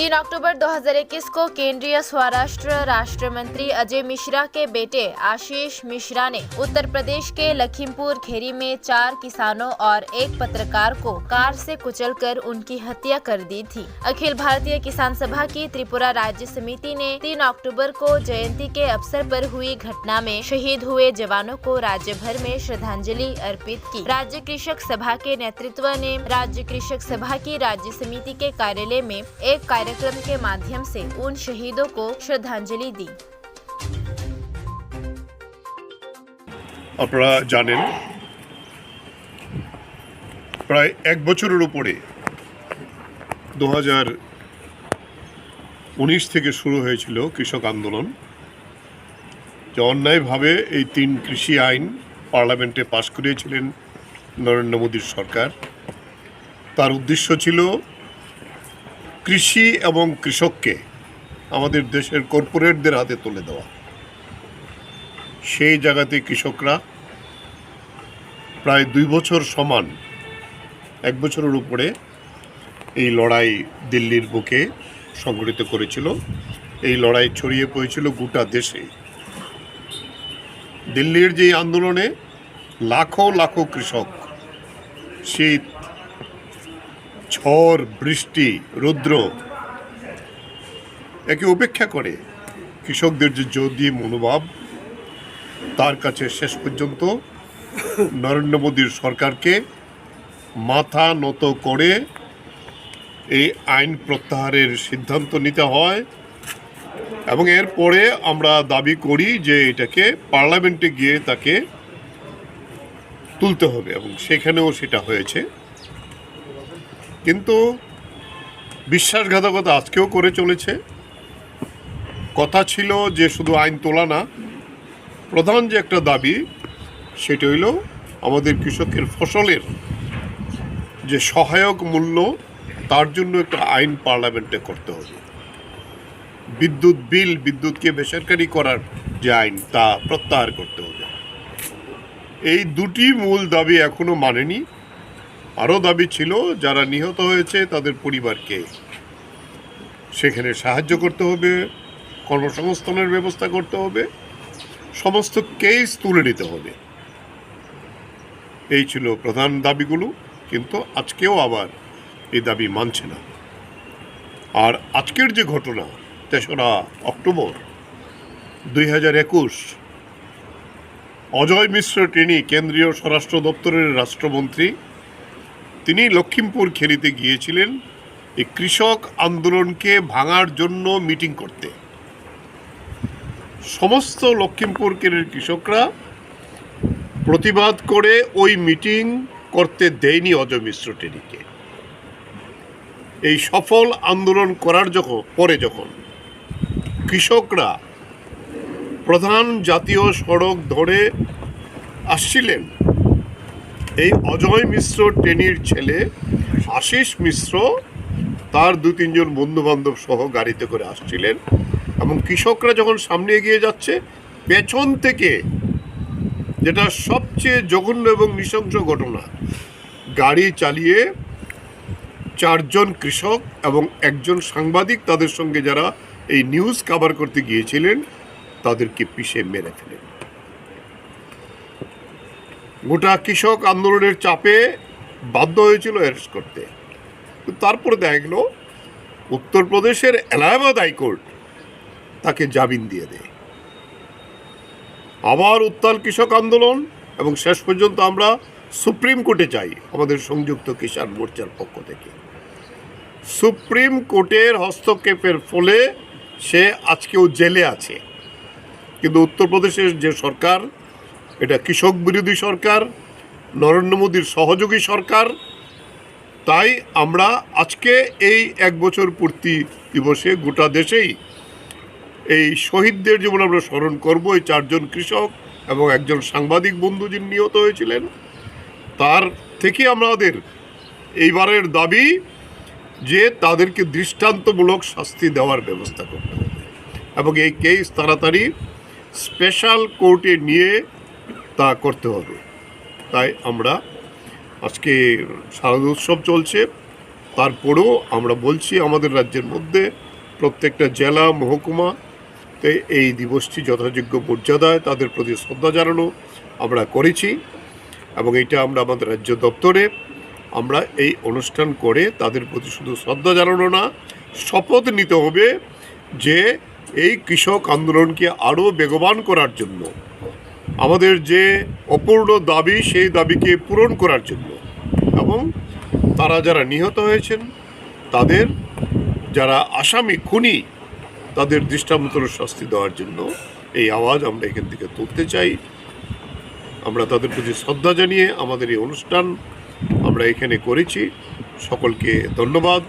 3 अक्टूबर 2021 को केंद्रीय स्वराष्ट्र राष्ट्र मंत्री अजय मिश्रा के बेटे आशीष मिश्रा ने उत्तर प्रदेश के लखीमपुर खीरी में 4 किसानों और एक पत्रकार को कार से कुचलकर उनकी हत्या कर दी थी। अखिल भारतीय किसान सभा की त्रिपुरा राज्य समिति ने 3 अक्टूबर को जयंती के अवसर पर हुई घटना में शहीद हुए जवानों को राज्य भर में श्रद्धांजलि अर्पित की। राज्य कृषक सभा के नेतृत्व ने राज्य कृषक सभा की राज्य समिति के कार्यालय में एक कार्यक्रम के माध्यम से उन शहीदों को श्रद्धांजलि दी। আপনারা জানেন প্রায় এক বছরের উপরে 2019 থেকে শুরু হয়েছিল কৃষক আন্দোলন, যে অন্যায়ভাবে এই 3 কৃষি আইন পার্লামেন্টে পাশ করিয়েছিলেন নরেন্দ্র মোদীর সরকার। তার উদ্দেশ্য ছিল কৃষি এবং কৃষককে আমাদের দেশের কর্পোরেটদের হাতে তুলে দেওয়া। সেই জায়গাতে কৃষকরা প্রায় 2 বছর সমান 1 বছরের উপরে এই লড়াই দিল্লির বুকে সংগঠিত করেছিল। এই লড়াই ছড়িয়ে পড়েছিল গোটা দেশে। দিল্লির যে আন্দোলনে লাখো লাখো কৃষক শীত, ঝড়, বৃষ্টি, রৌদ্র একে উপেক্ষা করে কৃষকদের যে জোরদার মনোভাব, তার কাছে শেষ পর্যন্ত নরেন্দ্র মোদীর সরকারকে মাথা নত করে এই আইন প্রত্যাহারের সিদ্ধান্ত নিতে হয়। এবং এরপরে আমরা দাবি করি যে এটাকে পার্লামেন্টে গিয়ে তাকে তুলতে হবে, এবং সেখানেও সেটা হয়েছে। কিন্তু বিশ্বাসঘাতকতা আজকেও করে চলেছে। কথা ছিল যে শুধু আইন তোলা না, প্রধান যে একটা দাবি সেটা হইল আমাদের কৃষকের ফসলের যে সহায়ক মূল্য, তার জন্য একটা আইন পার্লামেন্টে করতে হবে। বিদ্যুৎ বিল, বিদ্যুৎকে বেসরকারি করার যে আইন, তা প্রত্যাহার করতে হবে। এই দুটি মূল দাবি এখনো মানেনি। আরও দাবি ছিল যারা নিহত হয়েছে তাদের পরিবারকে সেখানে সাহায্য করতে হবে, কর্মসংস্থানের ব্যবস্থা করতে হবে, সমস্ত কেস তুলে নিতে হবে। এই ছিল প্রধান দাবিগুলো, কিন্তু আজকেও আবার এই দাবি মানছে না। আর আজকের যে ঘটনা 3রা অক্টোবর 2021, অজয় মিশ্র তিনি কেন্দ্রীয় স্বরাষ্ট্র দপ্তরের রাষ্ট্রমন্ত্রী, তিনি লখিমপুর খেরিতে গিয়েছিলেন এই কৃষক আন্দোলনকে ভাঙার জন্য মিটিং করতে। সমস্ত লখিমপুর খেরির কৃষকরা প্রতিবাদ করে ওই মিটিং করতে দেয়নি অজয় মিশ্র টেনিকে। এই সফল আন্দোলন করার পরে যখন কৃষকরা প্রধান জাতীয় সড়ক ধরে আসছিলেন, এই অজয় মিশ্র টেনির ছেলে আশিস মিশ্র তার 2-3 জন বন্ধুবান্ধব সহ গাড়িতে করে আসছিলেন, এবং কৃষকরা যখন সামনে এগিয়ে যাচ্ছে, পেছন থেকে, যেটা সবচেয়ে জঘন্য এবং নৃশংস ঘটনা, গাড়ি চালিয়ে 4 জন কৃষক এবং একজন সাংবাদিক তাদের সঙ্গে যারা এই নিউজ কভার করতে গিয়েছিলেন তাদেরকে পিষে মেরে ফেলেন। গোটা কৃষক আন্দোলনের চাপে বাধ্য হয়েছিল অ্যারেস্ট করতে। তারপরে দেখা গেল উত্তরপ্রদেশের এলাহাবাদ হাইকোর্ট তাকে জামিন দিয়ে দেয়। আবার উত্তাল কৃষক আন্দোলন, এবং শেষ পর্যন্ত আমরা সুপ্রিম কোর্টে যাই আমাদের সংযুক্ত কিষাণ মোর্চার পক্ষ থেকে। সুপ্রিম কোর্টের হস্তক্ষেপের ফলে সে আজকেও জেলে আছে। কিন্তু উত্তরপ্রদেশের যে সরকার, এটা কৃষক বিরোধী সরকার, নরেন্দ্র মোদীর সহযোগী সরকার। তাই আমরা আজকে এই 1 বছর পূর্তি দিবসে গোটা দেশেই এই শহীদদের যেমন আমরা স্মরণ করব, এই 4 জন কৃষক এবং একজন সাংবাদিক বন্ধু যিনি নিহত হয়েছিলেন, তার থেকে আমাদের এইবারের দাবি যে তাদেরকে দৃষ্টান্তমূলক শাস্তি দেওয়ার ব্যবস্থা করতে হবে, এবং এই কেস তাড়াতাড়ি স্পেশাল কোর্টে নিয়ে তা করতে হবে। তাই আমরা আজকে শারদ উৎসব চলছে, তারপরেও আমরা বলছি আমাদের রাজ্যের মধ্যে প্রত্যেকটা জেলা মহকুমাতে এই দিবসটি যথাযোগ্য মর্যাদায় তাদের প্রতি শ্রদ্ধা জানানো আমরা করেছি এবং এটা আমরা আমাদের রাজ্য দপ্তরে আমরা এই অনুষ্ঠান করে তাদের প্রতি শুধু শ্রদ্ধা জানানো না, শপথ নিতে হবে যে এই কৃষক আন্দোলনকে আরও বেগবান করার জন্য, আমাদের যে অপূর্ণ দাবি সেই দাবিকে পূরণ করার জন্য এবং তারা যারা নিহত হয়েছেন তাদের যারা আসামি খুনি তাদের দৃষ্টান্তমূলক শাস্তি দেওয়ার জন্য এই আওয়াজ আমরা এখান থেকে তুলতে চাই। আমরা তাদের প্রতি শ্রদ্ধা জানিয়ে আমাদের এই অনুষ্ঠান আমরা এখানে করেছি। সকলকে ধন্যবাদ।